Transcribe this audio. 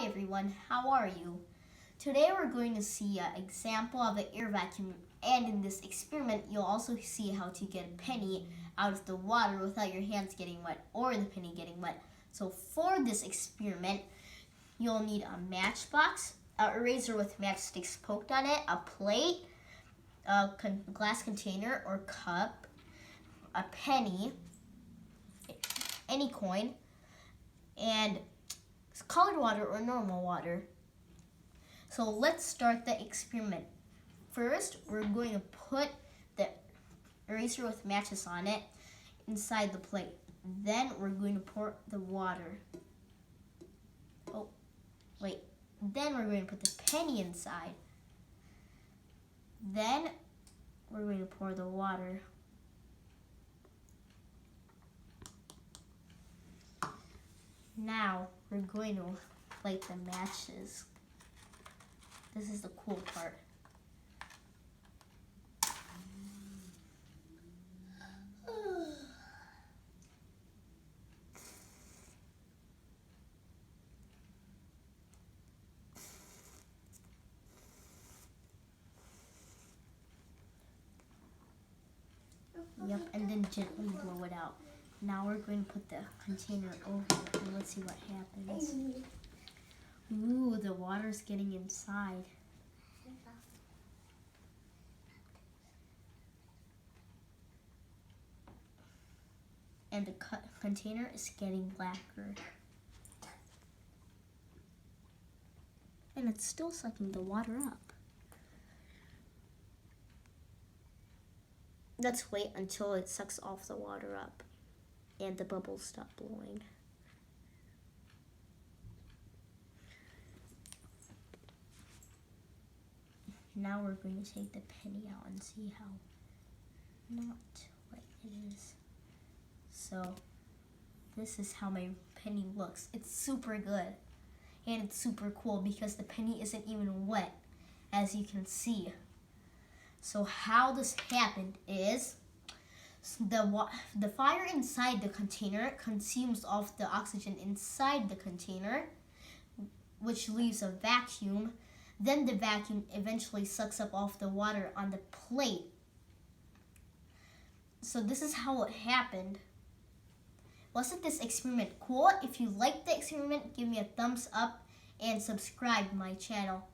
everyone, how are you? Today we're going to see an example of an air vacuum, and in this experiment you'll also see how to get a penny out of the water without your hands getting wet or the penny getting wet. So for this experiment, you'll need a matchbox, an eraser with matchsticks poked on it, a plate, a glass container or cup, a penny, any coin, and colored water or normal water. So let's start the experiment. First, we're going to put the eraser with matches on it inside the plate. Then we're going to pour the water. Then we're going to put the penny inside. Then we're going to pour the water. Now we're going to light the matches. This is the cool part. Yep, and then gently blow it out. Now we're going to put the container over it, and let's see what happens. Ooh, the water's getting inside. And the container is getting blacker. And it's still sucking the water up. Let's wait until it sucks off the water up and the bubbles stop blowing. Now we're going to take the penny out and see how not what it is. So this is how my penny looks. It's super good and it's super cool because the penny isn't even wet, as you can see. So how this happened is the fire inside the container consumes off the oxygen inside the container, which leaves a vacuum. Then the vacuum eventually sucks up off the water on the plate. So this is how it happened. Wasn't this experiment cool? If you liked the experiment, give me a thumbs up and subscribe to my channel.